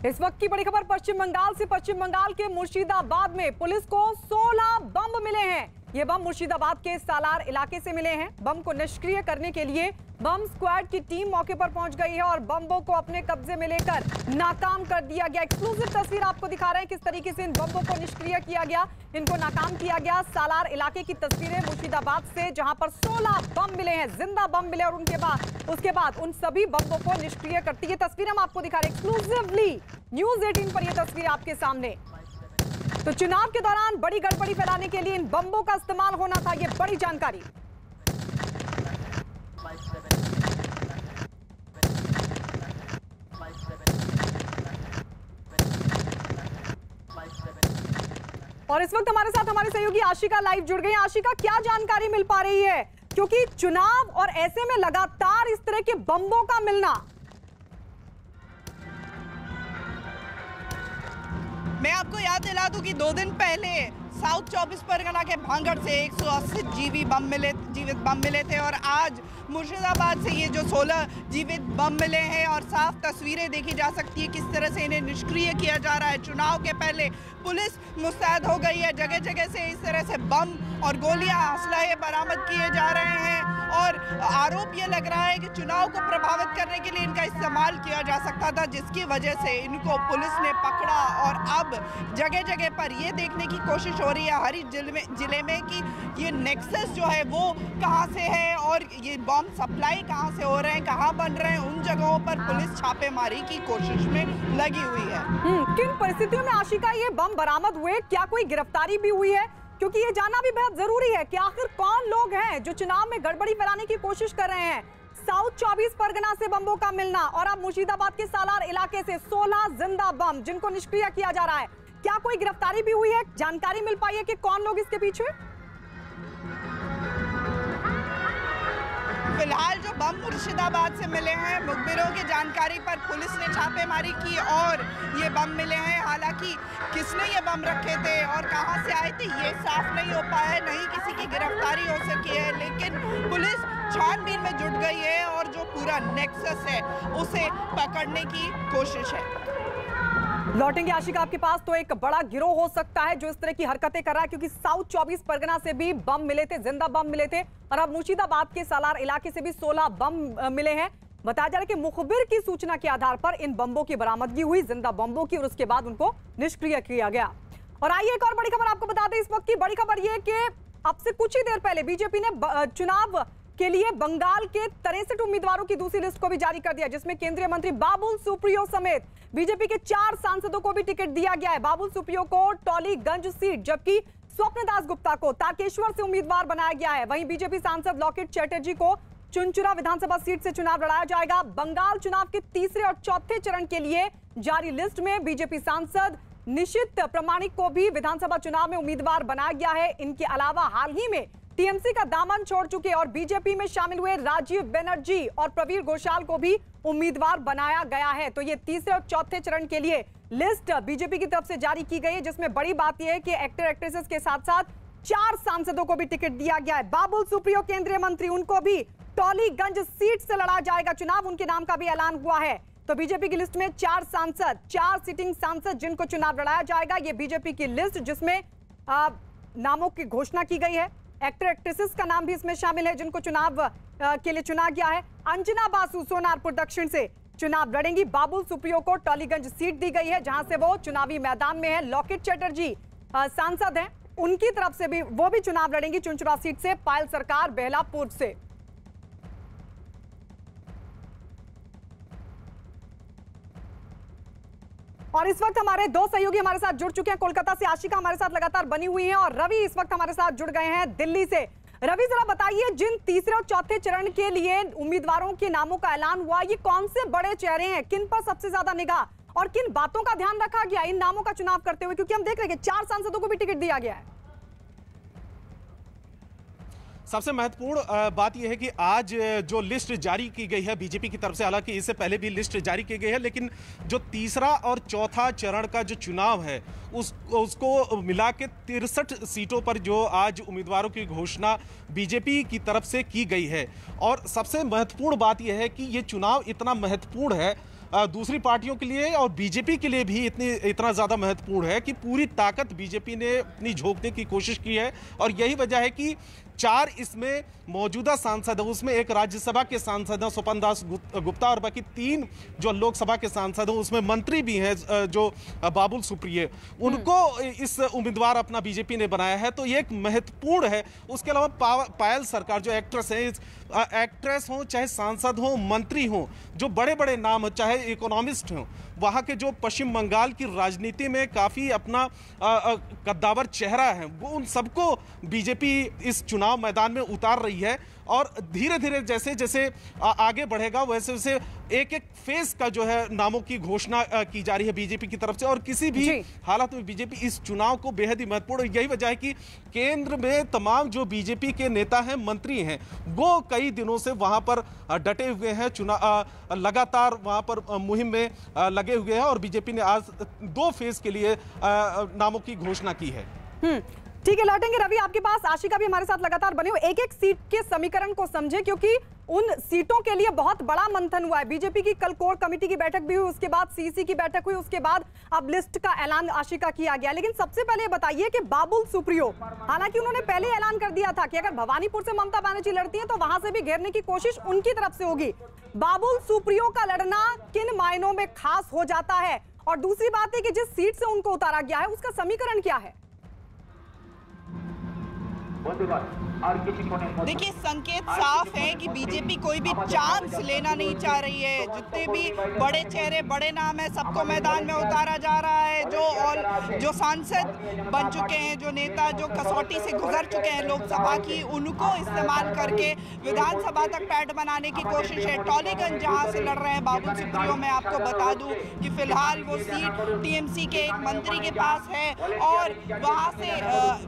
इस वक्त की बड़ी खबर पश्चिम बंगाल से। पश्चिम बंगाल के मुर्शिदाबाद में पुलिस को 16 बम मिले हैं। ये बम मुर्शिदाबाद के सालार इलाके से मिले हैं। बम को निष्क्रिय करने के लिए बम स्क्वाड की टीम मौके पर पहुंच गई है और बम्बों को अपने कब्जे में लेकर नाकाम कर दिया गया। एक्सक्लूसिव तस्वीर आपको दिखा रहे हैं किस तरीके से इन बम्बों को निष्क्रिय किया गया, इनको नाकाम किया गया। सालार इलाके की तस्वीरें मुर्शिदाबाद से, जहां पर 16 बम मिले हैं, जिंदा बम मिले और उसके बाद उन सभी बम्बों को निष्क्रिय करती है तस्वीर हम आपको दिखा रहे हैं एक्सक्लूसिवली न्यूज़ 18 पर। यह तस्वीर आपके सामने। तो चुनाव के दौरान बड़ी गड़बड़ी फैलाने के लिए इन बम्बों का इस्तेमाल होना था, यह बड़ी जानकारी। और इस वक्त हमारे साथ हमारे सहयोगी आशिका लाइव जुड़ गई हैं। आशिका, क्या जानकारी मिल पा रही है, क्योंकि चुनाव और ऐसे में लगातार इस तरह के बम्बों का मिलना। मैं आपको याद दिला दूं कि 2 दिन पहले साउथ 24 परगना के भांगड़ से 180 जीवित बम मिले थे और आज मुर्शिदाबाद से ये जो 16 जीवित बम मिले हैं और साफ तस्वीरें देखी जा सकती है किस तरह से इन्हें निष्क्रिय किया जा रहा है। चुनाव के पहले पुलिस मुस्तैद हो गई है, जगह जगह से इस तरह से बम और गोलियां, असलहे बरामद किए जा रहे हैं और आरोप ये लग रहा है कि चुनाव को प्रभावित करने के लिए इनका इस्तेमाल किया जा सकता था, जिसकी वजह से इनको पुलिस ने पकड़ा और अब जगह जगह पर ये देखने की कोशिश हो रही है हर जिले में कि ये नेक्सस जो है वो कहाँ से है और ये बम सप्लाई कहाँ से हो रहे हैं, कहाँ बन रहे हैं। उन जगहों पर पुलिस छापेमारी की कोशिश में लगी हुई है। किन परिस्थितियों में आशिका ये बम बरामद हुए, क्या कोई गिरफ्तारी भी हुई है? क्योंकि ये जानना भी बेहद जरूरी है कि आखिर कौन लोग हैं जो चुनाव में गड़बड़ी फैलाने की कोशिश कर रहे हैं। साउथ 24 परगना से बम्बों का मिलना और अब मुर्शिदाबाद के सालार इलाके से 16 जिंदा बम जिनको निष्क्रिय किया जा रहा है। क्या कोई गिरफ्तारी भी हुई है? जानकारी मिल पाई है कि कौन लोग इसके पीछे? फिलहाल जो बम मुर्शिदाबाद से मिले हैं, मुखबिरों की जानकारी पर पुलिस ने छापेमारी की और ये बम मिले हैं। हालांकि किसने ये बम रखे थे और कहां से आए थे ये साफ नहीं हो पाया है, नहीं किसी की गिरफ्तारी हो सकी है, लेकिन पुलिस छानबीन में जुट गई है और जो पूरा नेक्सस है उसे पकड़ने की कोशिश है। लौटेंगे आशिका आपके पास। तो एक बड़ा गिरोह हो सकता है जो इस तरह की हरकतें कर रहा है, क्योंकि साउथ 24 परगना से भी बम मिले थे, जिंदा बम मिले थे और अब मुर्शिदाबाद के सालार इलाके से भी 16 बम मिले हैं। बताया जा रहा है कि मुखबिर की सूचना के आधार पर इन बम्बों की बरामदगी हुई, जिंदा बम्बों की, और उसके बाद उनको निष्क्रिय किया गया। और आइए एक और बड़ी खबर आपको बता दें। इस वक्त की बड़ी खबर यह कि अब से कुछ ही देर पहले बीजेपी ने चुनाव के लिए बंगाल के 63 उम्मीदवारों की दूसरी लिस्ट को भी जारी कर दिया, जिसमें केंद्रीय मंत्री बाबुल सुप्रियो समेत बीजेपी के 4 सांसदों को भी टिकट दिया गया है। बाबुल सुप्रियो को टॉलीगंज सीट, जबकि स्वप्नदास गुप्ता को तारकेश्वर से उम्मीदवार बनाया गया है। वहीं बीजेपी सांसद लॉकेट चैटर्जी को चुनचुरा विधानसभा सीट से चुनाव लड़ाया जाएगा। बंगाल चुनाव के तीसरे और चौथे चरण के लिए जारी लिस्ट में बीजेपी सांसद निशित प्रमाणिक को भी विधानसभा चुनाव में उम्मीदवार बनाया गया है। इनके अलावा हाल ही में टीएमसी का दामन छोड़ चुके और बीजेपी में शामिल हुए राजीव बनर्जी और प्रवीर घोषाल को भी उम्मीदवार बनाया गया है। तो ये तीसरे और चौथे चरण के लिए लिस्ट बीजेपी की तरफ से जारी की गई है, जिसमें बड़ी बात यह है कि एक्टर एक्ट्रेसेस के साथ साथ 4 सांसदों को भी टिकट दिया गया है। बाबुल सुप्रियो केंद्रीय मंत्री, उनको भी टॉलीगंज सीट से लड़ा जाएगा चुनाव, उनके नाम का भी ऐलान हुआ है। तो बीजेपी की लिस्ट में 4 सांसद, 4 सिटिंग सांसद जिनको चुनाव लड़ाया जाएगा। ये बीजेपी की लिस्ट जिसमें नामों की घोषणा की गई है। एक्टर एक्ट्रेसेस का नाम भी इसमें शामिल है जिनको चुनाव के लिए चुना गया है। अंजना बासु सोनारपुर दक्षिण से चुनाव लड़ेंगी। बाबुल सुप्रियो को टॉलीगंज सीट दी गई है जहां से वो चुनावी मैदान में है। लॉकेट चैटर्जी सांसद हैं, उनकी तरफ से भी वो भी चुनाव लड़ेंगी चुनचुरा सीट से। पायल सरकार बेहलापुर से। और इस वक्त हमारे 2 सहयोगी हमारे साथ जुड़ चुके हैं। कोलकाता से आशिका हमारे साथ लगातार बनी हुई हैं और रवि इस वक्त हमारे साथ जुड़ गए हैं दिल्ली से। रवि, जरा बताइए, जिन तीसरे और चौथे चरण के लिए उम्मीदवारों के नामों का ऐलान हुआ, ये कौन से बड़े चेहरे हैं, किन पर सबसे ज्यादा निगाह और किन बातों का ध्यान रखा गया इन नामों का चुनाव करते हुए? क्योंकि हम देख रहे हैं कि 4 सांसदों को भी टिकट दिया गया है। सबसे महत्वपूर्ण बात यह है कि आज जो लिस्ट जारी की गई है बीजेपी की तरफ से, हालांकि इससे पहले भी लिस्ट जारी की गई है, लेकिन जो तीसरा और चौथा चरण का जो चुनाव है उसको मिला के 63 सीटों पर जो आज उम्मीदवारों की घोषणा बीजेपी की तरफ से की गई है। और सबसे महत्वपूर्ण बात यह है कि ये चुनाव इतना महत्वपूर्ण है दूसरी पार्टियों के लिए और बीजेपी के लिए भी इतना ज्यादा महत्वपूर्ण है कि पूरी ताकत बीजेपी ने अपनी झोंकने की कोशिश की है। और यही वजह है कि 4 इसमें मौजूदा सांसद है, उसमें एक राज्यसभा के सांसद हैं स्वपन दास गुप्ता और बाकी 3 जो लोकसभा के सांसद हैं उसमें मंत्री भी हैं जो बाबुल सुप्रियो, उनको इस उम्मीदवार अपना बीजेपी ने बनाया है, तो ये एक महत्वपूर्ण है। उसके अलावा पायल सरकार जो एक्ट्रेस है, एक्ट्रेस हो चाहे सांसद हो मंत्री हो, जो बड़े बड़े नाम हो चाहे इकोनॉमिस्ट हो, वहाँ के जो पश्चिम बंगाल की राजनीति में काफ़ी अपना कद्दावर चेहरा है, वो उन सबको बीजेपी इस चुनाव मैदान में उतार रही है। और धीरे धीरे जैसे जैसे आगे बढ़ेगा वैसे वैसे एक एक फेज का जो है नामों की घोषणा की जा रही है बीजेपी की तरफ से। और किसी भी हालात में बीजेपी इस चुनाव को बेहद ही महत्वपूर्ण, यही वजह है कि केंद्र में तमाम जो बीजेपी के नेता हैं मंत्री हैं वो कई दिनों से वहां पर डटे हुए हैं, चुनाव लगातार वहां पर मुहिम में लगे हुए हैं और बीजेपी ने आज 2 फेज के लिए नामों की घोषणा की है। ठीक है, लौटेंगे रवि आपके पास। आशिका भी हमारे साथ लगातार बने हो, एक एक सीट के समीकरण को समझे क्योंकि उन सीटों के लिए बहुत बड़ा मंथन हुआ है। बीजेपी की कल कोर कमेटी की बैठक भी हुई, उसके बाद सीसी की बैठक हुई, उसके बाद अब लिस्ट का ऐलान आशिका किया गया। लेकिन सबसे पहले बताइए कि बाबुल सुप्रियो, हालांकि उन्होंने पहले ऐलान कर दिया था कि अगर भवानीपुर से ममता बनर्जी लड़ती हैं तो वहां से भी घेरने की कोशिश उनकी तरफ से होगी। बाबुल सुप्रियो का लड़ना किन मायनों में खास हो जाता है? और दूसरी बात है कि जिस सीट से उनको उतारा गया है उसका समीकरण क्या है? देखिए, संकेत साफ है कि बीजेपी कोई भी चांस लेना नहीं चाह रही है। जितने भी बड़े चेहरे बड़े नाम है सबको मैदान में उतारा जा रहा है। जो सांसद बन चुके हैं, जो नेता जो कसौटी से गुजर चुके हैं लोकसभा की, उनको इस्तेमाल करके विधानसभा तक पैठ बनाने की कोशिश है। टॉलीगंज जहां से लड़ रहे हैं बाबुल सुप्रियो, मैं आपको बता दूं कि फिलहाल वो सीट टीएमसी के एक मंत्री के पास है और वहां से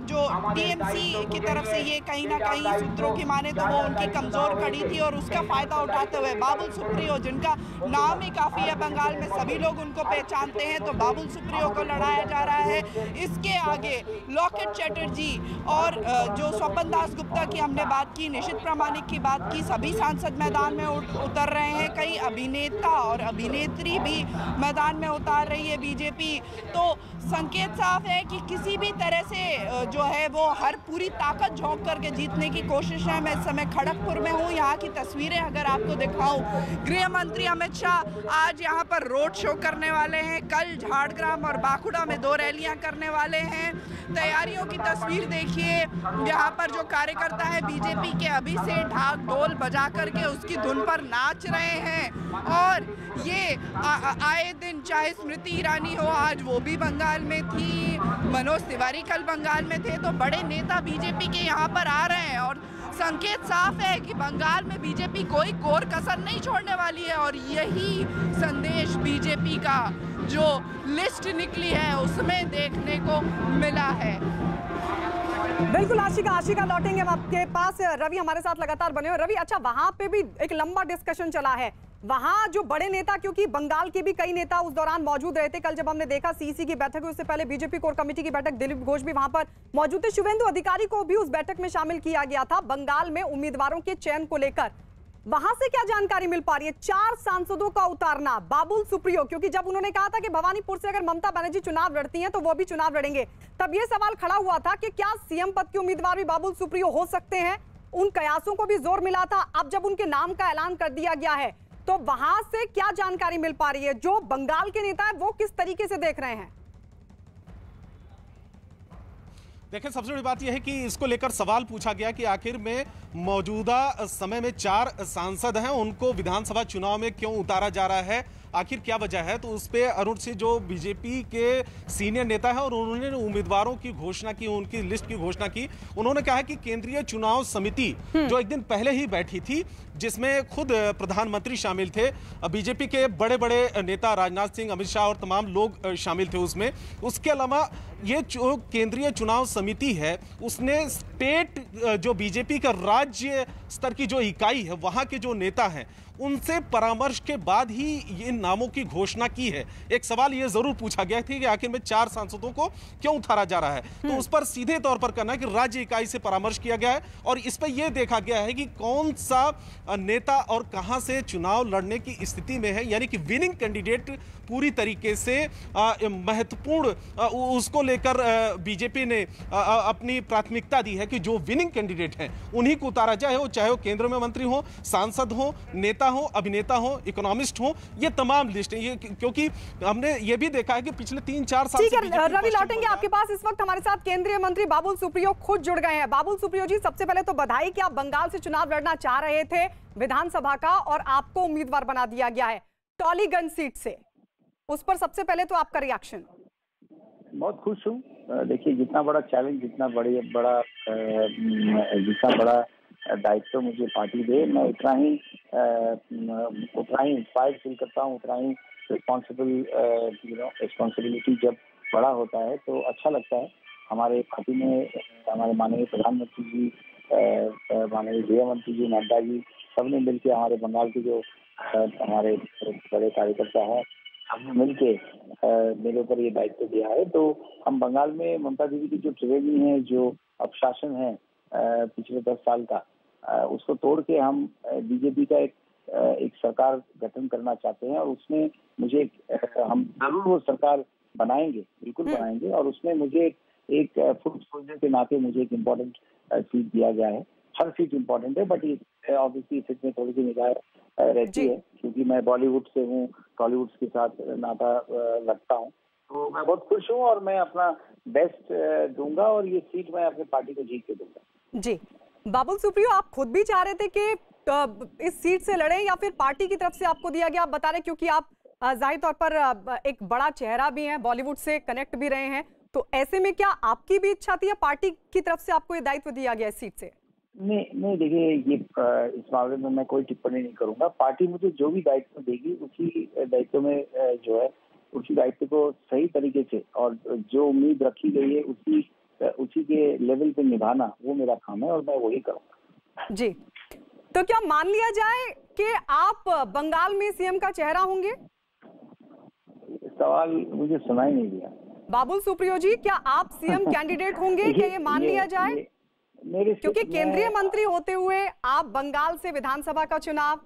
जो टीएमसी की तरफ से ये कहीं ना कहीं सूत्रों की माने तो वो उनकी कमजोर कड़ी थी और उसका फायदा उठाते हुए बाबुल सुप्रियो, जिनका नाम ही काफी है बंगाल में, सभी लोग उनको पहचानते हैं, तो बाबुल सुप्रियो को लड़ाया जा रहा है। इसके आगे लॉकेट चैटर्जी और जो स्वपन दास गुप्ता की हमने बात की, निशित प्रामाणिक की बात की, सभी सांसद मैदान में उतर रहे हैं। कई अभिनेता और अभिनेत्री भी मैदान में उतार रही है बीजेपी। तो संकेत साफ है कि किसी भी तरह से जो है वो हर पूरी ताकत झोंक करके जीतने की कोशिश है। मैं इस समय खड़गपुर में हूँ, यहाँ की तस्वीरें अगर आपको दिखाऊं, गृह मंत्री अमित शाह आज यहाँ पर रोड शो करने वाले हैं। कल झाड़ग्राम और बांकुड़ा में 2 रैलियां करने वाले हैं। तैयारियों की तस्वीर देखिए, यहाँ पर जो कार्यकर्ता है बीजेपी के अभी से ढाक ढोल बजा करके उसकी धुन पर नाच रहे हैं। और ये आए दिन, चाहे स्मृति ईरानी हो, आज वो भी बंगाल में थी, मनोज तिवारी कल बंगाल में थे, तो बड़े नेता बीजेपी के यहाँ पर आ रहे हैं। और संकेत साफ है कि बंगाल में बीजेपी कोई कोर कसर नहीं छोड़ने वाली है। और यही संदेश बीजेपी का जो लिस्ट निकली है उसमें देखने को मिला है। बिल्कुल आशिका लौटेंगे हम आपके पास। रवि हमारे साथ लगातार बने हो। रवि, अच्छा वहां पे भी एक लंबा डिस्कशन चला है, वहां जो बड़े नेता, क्योंकि बंगाल के भी कई नेता उस दौरान मौजूद रहे थे। कल जब हमने देखा सीसी की बैठक हुई, उससे पहले बीजेपी कोर कमेटी की बैठक, दिलीप घोष भी वहां पर मौजूद थे, शुभेंदु अधिकारी को भी उस बैठक में शामिल किया गया था। बंगाल में उम्मीदवारों के चयन को लेकर वहां से क्या जानकारी मिल पा रही है? 4 सांसदों का उतारना, बाबुल सुप्रियो, क्योंकि जब उन्होंने कहा था कि भवानीपुर से अगर ममता बनर्जी चुनाव लड़ती हैं तो वो भी चुनाव लड़ेंगे, तब ये सवाल खड़ा हुआ था कि क्या सीएम पद के उम्मीदवार भी बाबुल सुप्रियो हो सकते हैं? उन कयासों को भी जोर मिला था। अब जब उनके नाम का ऐलान कर दिया गया है तो वहां से क्या जानकारी मिल पा रही है? जो बंगाल के नेता है वो किस तरीके से देख रहे हैं? देखिए, सबसे बड़ी बात यह है कि इसको लेकर सवाल पूछा गया कि आखिर में मौजूदा समय में 4 सांसद हैं, उनको विधानसभा चुनाव में क्यों उतारा जा रहा है, आखिर क्या वजह है? तो उस पे अरुण सिंह जो बीजेपी के सीनियर नेता है और उन्होंने उम्मीदवारों की घोषणा की, उनकी लिस्ट की घोषणा की। उन्होंने कहा कि केंद्रीय चुनाव समिति जो एक दिन पहले ही बैठी थी, जिसमें खुद प्रधानमंत्री शामिल थे, बीजेपी के बड़े बड़े नेता राजनाथ सिंह, अमित शाह और तमाम लोग शामिल थे उसमें। उसके अलावा ये जो केंद्रीय चुनाव समिति है उसने स्टेट जो बीजेपी का राज्य स्तर की जो इकाई है वहां के जो नेता हैं उनसे परामर्श के बाद ही इन नामों की घोषणा की है। एक सवाल यह जरूर पूछा गया था कि आखिर में 4 सांसदों को क्यों उतारा जा रहा है, तो उस पर सीधे तौर पर करना है कि राज्य इकाई से परामर्श किया गया है और इस पर यह देखा गया है कि कौन सा नेता और कहां से चुनाव लड़ने की स्थिति में है, यानी कि विनिंग कैंडिडेट पूरी तरीके से महत्वपूर्ण उसको लेकर बीजेपी ने अपनी प्राथमिकता दी है कि जो विनिंग कैंडिडेट हैं उन्हीं को उतारा जाए, हो चाहे वो केंद्र में मंत्री हो, सांसद हो, नेता हो, अभिनेता हो, इकोनॉमिस्ट हो, ये तमाम लिस्ट है। ये क्योंकि हमने ये भी देखा है कि पिछले 3-4 साल से रवि लौटेंगे आपके पास। इस वक्त हमारे साथ केंद्रीय मंत्री बाबुल सुप्रियो खुद जुड़ गए हैं। बाबुल सुप्रियो जी, सबसे पहले तो बधाई कि आप बंगाल से चुनाव लड़ना चाह रहे थे विधानसभा का और आपको उम्मीदवार बना दिया गया है टॉलीगंज सीट से, उस पर सबसे पहले तो आपका रिएक्शन। बहुत खुश हूँ। देखिए, जितना बड़ा चैलेंज, जितना बड़ा दायित्व मुझे पार्टी दे, मैं उतना ही इंस्पायर्ड फील करता हूँ, उतना ही रिस्पॉन्सिबिलिटी जब बड़ा होता है तो अच्छा लगता है। हमारे पार्टी में हमारे माननीय प्रधानमंत्री जी, माननीय गृह मंत्री जी, नड्डा जी, सबने मिलकर हमारे बंगाल के जो हमारे बड़े कार्यकर्ता हैं, हमने मिलके मेरे ऊपर ये दायित्व दिया है। तो हम बंगाल में ममता दीदी की जो ट्रेनिंग है, जो अपशासन है पिछले 10 साल का, उसको तोड़ के हम बीजेपी का एक सरकार गठन करना चाहते हैं और उसमें मुझे हम जरूर वो सरकार बनाएंगे, बिल्कुल बनाएंगे। और उसमें मुझे एक फुल सोल्जर के नाते मुझे एक इम्पोर्टेंट सीट दिया गया है। हर सीट इम्पोर्टेंट है, बट ऑब्वियसली सीट में थोड़ी सी निगाह रहती है क्योंकि मैं बॉलीवुड से हूँ, टॉलीवुड के साथ नाता रखता हूँ। तो मैं बहुत खुश हूँ और मैं अपना बेस्ट दूंगा और ये सीट मैं अपनी पार्टी को जीत के दूंगा। जी बाबुल सुप्रियो, आप खुद भी चाह रहे थे कि इस सीट से लड़े या फिर पार्टी की तरफ से आपको दिया गया? आप बता रहे क्योंकि आप जाहिर तौर पर एक बड़ा चेहरा भी हैं, बॉलीवुड से कनेक्ट भी रहे हैं, तो ऐसे में क्या आपकी भी इच्छा थी या पार्टी की तरफ से आपको ये दायित्व दिया गया इस सीट से? नहीं, देखिए, ये इस मामले में मैं कोई टिप्पणी नहीं करूंगा। पार्टी मुझे जो भी दायित्व देगी उसी दायित्व में जो है उसी दायित्व को सही तरीके से और जो उम्मीद रखी गई है उसी के लेवल पे निभाना, वो मेरा काम है और मैं वही करूंगा। जी, तो क्या मान लिया जाए कि आप बंगाल में सीएम का चेहरा होंगे? सवाल मुझे सुनाई नहीं दिया। बाबुल सुप्रियो जी, क्या आप सीएम कैंडिडेट होंगे? क्या ये मान लिया जाए? क्योंकि केंद्रीय मंत्री होते हुए आप बंगाल से विधानसभा का चुनाव।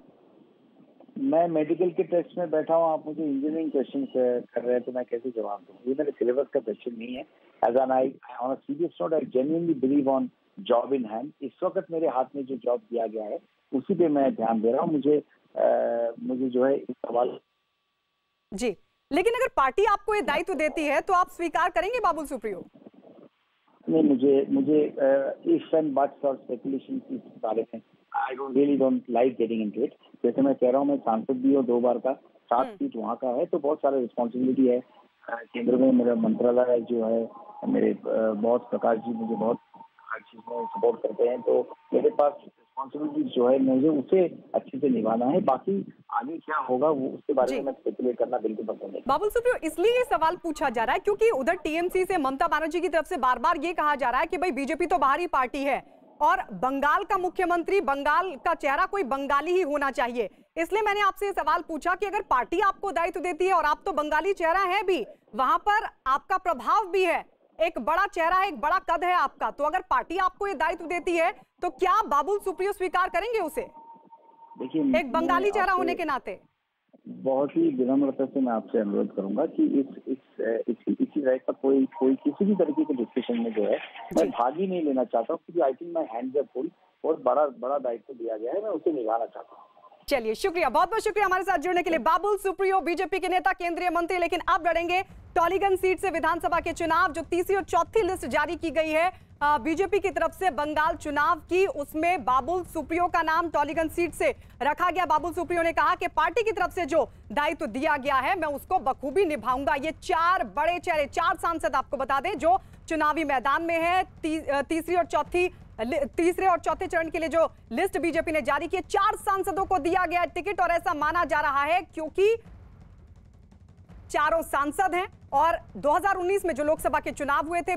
मैं मेडिकल के टेस्ट में बैठा हूँ, आप मुझे इंजीनियरिंग क्वेश्चन कर रहे हैं तो मैं कैसे जवाब दूँ? ये मेरे सिलेबस का क्वेश्चन नहीं है। As an I on a serious note, I genuinely believe on job in hand. इस वक्त मेरे हाथ में जो जॉब दिया गया है उसी पे मैं ध्यान दे रहा हूँ। मुझे जो है इस सवाल जी, लेकिन अगर पार्टी आपको ये दायित्व देती है तो आप स्वीकार करेंगे बाबुल सुप्रियो? नहीं, मुझे इफ एंड बट्स और स्पेकुलेशन के बारे में I don't like getting into it. जैसे मैं कह रहा हूँ, मैं सांसद भी हूँ 2 बार का, 7 सीट वहाँ का है, तो बहुत सारा रिस्पॉन्सिबिलिटी है। केंद्र में मेरा मंत्रालय जो है, मेरे बॉस प्रकाश जी मुझे बहुत हर चीज में सपोर्ट करते हैं, तो मेरे पास रिस्पॉन्सिबिलिटी जो है मुझे उसे अच्छे से निभाना है। बाकी आगे क्या होगा वो उसके बारे में मैं स्पेकुलेट करना बिल्कुल पसंद नहीं। बाबुल सुप्रियो, इसलिए ये सवाल पूछा जा रहा है क्योंकि उधर टीएमसी से ममता बनर्जी की तरफ से बार बार ये कहा जा रहा है कि भाई बीजेपी तो बाहरी पार्टी है और बंगाल का मुख्यमंत्री, बंगाल का चेहरा कोई बंगाली ही होना चाहिए। इसलिए मैंने आपसे ये सवाल पूछा कि अगर पार्टी आपको दायित्व देती है और आप तो बंगाली चेहरा है भी, वहां पर आपका प्रभाव भी है, एक बड़ा चेहरा है, एक बड़ा कद है आपका, तो अगर पार्टी आपको ये दायित्व देती है तो क्या बाबुल सुप्रियो स्वीकार करेंगे उसे? देखिए, एक बंगाली चेहरा होने के नाते बहुत ही विनम्रता से मैं आपसे अनुरोध करूंगा कि इसी राइट पर कोई किसी भी तरीके के डिस्कशन में जो है मैं भाग ही नहीं लेना चाहता हूँ, क्योंकि I think my hands are full. बहुत बड़ा दायित्व दिया गया है, मैं उसे निभाना चाहता हूँ। चलिए, शुक्रिया, बहुत बहुत शुक्रिया हमारे साथ जुड़ने के लिए। बाबुल सुप्रियो बीजेपी के नेता, केंद्रीय मंत्री, लेकिन अब लड़ेंगे टॉलीगंज सीट से विधानसभा के चुनाव। जो तीसरी और चौथी लिस्ट जारी की गई है बीजेपी की तरफ से बंगाल चुनाव की, उसमें बाबुल सुप्रियो का नाम टॉलीगंज सीट से रखा गया। बाबुल सुप्रियो ने कहा कि पार्टी की तरफ से जो दायित्व दिया गया है मैं उसको बखूबी निभाऊंगा। ये 4 बड़े चेहरे, 4 सांसद आपको बता दें जो चुनावी मैदान में है। तीसरे और चौथे चरण के लिए जो लिस्ट बीजेपी ने जारी की, 4 सांसदों को दिया गया टिकट और ऐसा माना जा रहा है क्योंकि चारों सांसद हैं और 2019 में जो लोकसभा के चुनाव हुए थे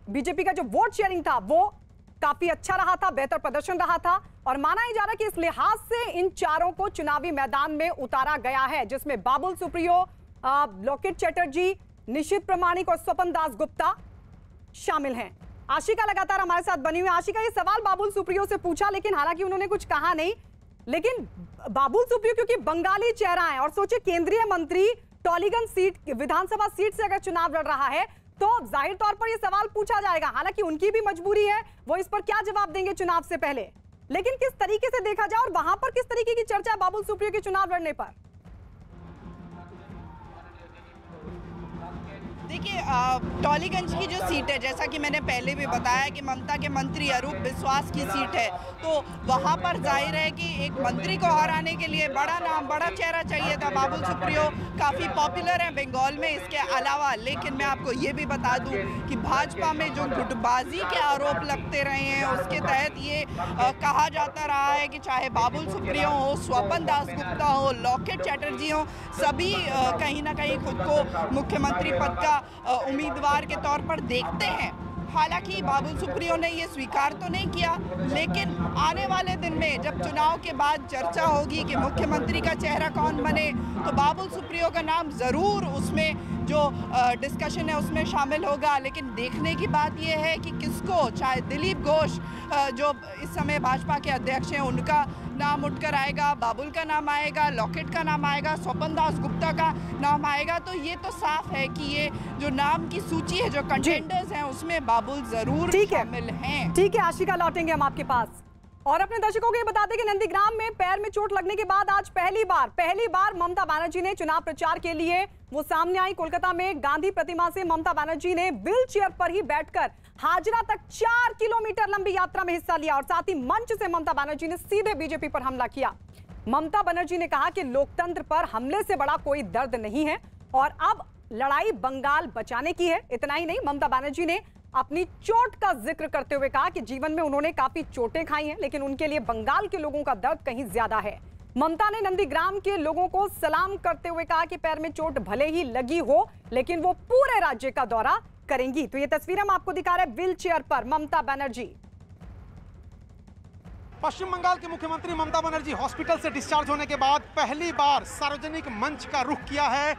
बीजेपी का जो वोट शेयरिंग था वो काफी अच्छा रहा था, बेहतर प्रदर्शन रहा था और माना ही जा रहा है कि इस लिहाज से इन चारों को चुनावी मैदान में उतारा गया है, जिसमें बाबुल सुप्रियो, लॉकेट चैटर्जी, निशित प्रामाणिक और स्वपन दास गुप्ता शामिल हैं। आशिका लगातार हमारे साथ बनी हुई। आशिका, ये सवाल बाबुल सुप्रियो से पूछा, लेकिन हालांकि उन्होंने कुछ कहा नहीं, लेकिन बाबुल सुप्रियो क्योंकि बंगाली चेहरा है और सोचिए केंद्रीय मंत्री टॉलीगंज सीट, विधानसभा सीट से अगर चुनाव लड़ रहा है तो जाहिर तौर पर यह सवाल पूछा जाएगा। हालांकि उनकी भी मजबूरी है, वो इस पर क्या जवाब देंगे चुनाव से पहले, लेकिन किस तरीके से देखा जाए और वहां पर किस तरीके की चर्चा बाबुल सुप्रियो के चुनाव लड़ने पर? देखिए, टॉलीगंज की जो सीट है, जैसा कि मैंने पहले भी बताया कि ममता के मंत्री अरूप विश्वास की सीट है, तो वहां पर जाहिर है कि एक मंत्री को हराने के लिए बड़ा नाम, बड़ा चेहरा चाहिए था। बाबुल सुप्रियो काफ़ी पॉपुलर हैं बंगाल में। इसके अलावा लेकिन मैं आपको ये भी बता दूं कि भाजपा में जो गुटबाजी के आरोप लगते रहे हैं, उसके तहत ये कहा जाता रहा है कि चाहे बाबुल सुप्रियो हो, स्वपन दास गुप्ता हो, लॉकेट चैटर्जी हो, सभी कहीं ना कहीं खुद को मुख्यमंत्री पद का उम्मीदवार के तौर पर देखते हैं। हालांकि बाबुल सुप्रियो ने ये स्वीकार तो नहीं किया, लेकिन आने वाले दिन में जब चुनाव के बाद चर्चा होगी कि मुख्यमंत्री का चेहरा कौन बने, तो बाबुल सुप्रियो का नाम ज़रूर उसमें जो डिस्कशन है उसमें शामिल होगा। लेकिन देखने की बात यह है कि किसको, चाहे दिलीप घोष जो इस समय भाजपा के अध्यक्ष हैं, उनका नाम उठकर आएगा, बाबुल का नाम आएगा, लॉकेट का नाम आएगा, स्वपन दास गुप्ता का नाम आएगा, तो ये तो साफ है कि ये जो नाम की सूची है, जो कंटेंडर्स हैं, उसमें बाबुल जरूर शामिल हैं। ठीक है आशिका, लौटेंगे हम आपके पास और अपने दर्शकों को ये बता दें कि नंदीग्राम में पैर में चोट लगने के बाद आज पहली बार ममता बनर्जी ने चुनाव प्रचार के लिए वो सामने आई। कोलकाता में गांधी प्रतिमा से ममता बनर्जी ने व्हील चेयर पर ही बैठकर हाजरा तक 4 किलोमीटर लंबी यात्रा में हिस्सा लिया और साथ ही मंच से ममता बनर्जी ने सीधे बीजेपी पर हमला किया। ममता बनर्जी ने कहा कि लोकतंत्र पर हमले से बड़ा कोई दर्द नहीं है और अब लड़ाई बंगाल बचाने की है। इतना ही नहीं, ममता बनर्जी ने अपनी चोट का जिक्र करते हुए कहा कि जीवन में उन्होंने काफी चोटें खाई हैं, लेकिन उनके लिए बंगाल के लोगों का दर्द कहीं ज्यादा है। ममता ने नंदीग्राम के लोगों को सलाम करते हुए कहा कि पैर में चोट भले ही लगी हो, लेकिन वो पूरे राज्य का दौरा करेंगी। तो ये तस्वीर हम आपको दिखा रहे हैं व्हील चेयर पर ममता बनर्जी। पश्चिम बंगाल के मुख्यमंत्री ममता बनर्जी हॉस्पिटल से डिस्चार्ज होने के बाद पहली बार सार्वजनिक मंच का रुख किया है।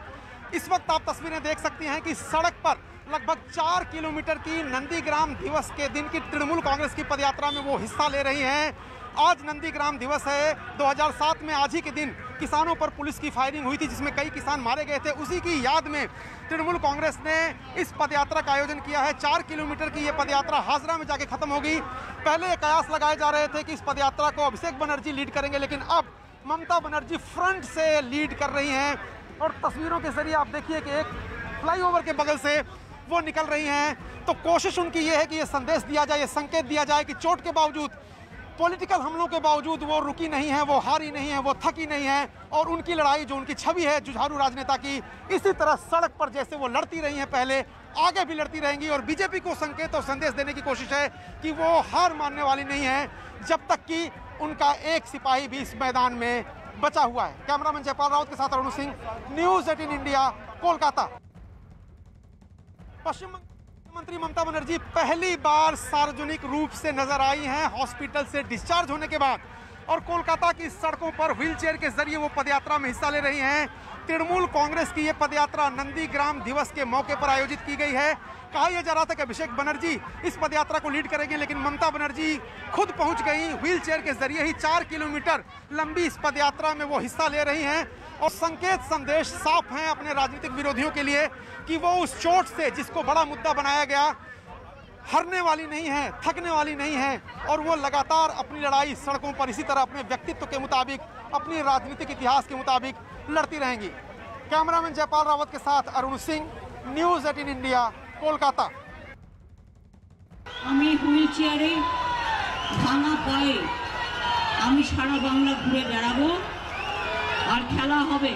इस वक्त आप तस्वीरें देख सकती हैं कि सड़क पर लगभग 4 किलोमीटर की नंदीग्राम दिवस के दिन की तृणमूल कांग्रेस की पदयात्रा में वो हिस्सा ले रही हैं। आज नंदीग्राम दिवस है। 2007 में आज ही के दिन किसानों पर पुलिस की फायरिंग हुई थी, जिसमें कई किसान मारे गए थे। उसी की याद में तृणमूल कांग्रेस ने इस पदयात्रा का आयोजन किया है। 4 किलोमीटर की ये पदयात्रा हाजरा में जाके खत्म होगी। पहले कयास लगाए जा रहे थे कि इस पदयात्रा को अभिषेक बनर्जी लीड करेंगे, लेकिन अब ममता बनर्जी फ्रंट से लीड कर रही हैं और तस्वीरों के जरिए आप देखिए कि एक फ्लाईओवर के बगल से वो निकल रही हैं। तो कोशिश उनकी ये है कि ये संदेश दिया जाए, ये संकेत दिया जाए कि चोट के बावजूद, पॉलिटिकल हमलों के बावजूद वो रुकी नहीं है, वो हारी नहीं है, वो थकी नहीं है और उनकी लड़ाई, जो उनकी छवि है जुझारू राजनेता की, इसी तरह सड़क पर जैसे वो लड़ती रही हैं पहले, आगे भी लड़ती रहेंगी। और बीजेपी को संकेत और संदेश देने की कोशिश है कि वो हार मानने वाली नहीं है जब तक कि उनका एक सिपाही भी इस मैदान में बचा हुआ है। कैमरामैन जयपाल राउत के साथ अरुण सिंह, न्यूज़ 18 इंडिया, कोलकाता। पश्चिम मुख्यमंत्री ममता बनर्जी पहली बार सार्वजनिक रूप से नजर आई हैं हॉस्पिटल से डिस्चार्ज होने के बाद और कोलकाता की सड़कों पर व्हीलचेयर के जरिए वो पदयात्रा में हिस्सा ले रही हैं। तृणमूल कांग्रेस की ये पदयात्रा नंदीग्राम दिवस के मौके पर आयोजित की गई है। कहा यह जा रहा था कि अभिषेक बनर्जी इस पदयात्रा को लीड करेंगे, लेकिन ममता बनर्जी खुद पहुंच गई। व्हीलचेयर के जरिए ही 4 किलोमीटर लंबी इस पदयात्रा में वो हिस्सा ले रही हैं और संकेत संदेश साफ हैं अपने राजनीतिक विरोधियों के लिए कि वो उस चोट से, जिसको बड़ा मुद्दा बनाया गया, हारने वाली नहीं है, थकने वाली नहीं है और वो लगातार अपनी लड़ाई सड़कों पर इसी तरह अपने व्यक्तित्व के मुताबिक, अपनी राजनीतिक इतिहास के मुताबिक लड़ती रहेंगी। कैमरामैन जयपाल रावत के साथ अरुण सिंह, न्यूज़ 18 इंडिया, कोलकाता। আমি হুইল চেয়ারে ভাঙা পায়ে আমি সারা বাংলা ঘুরে বেড়াবো আর খেলা হবে।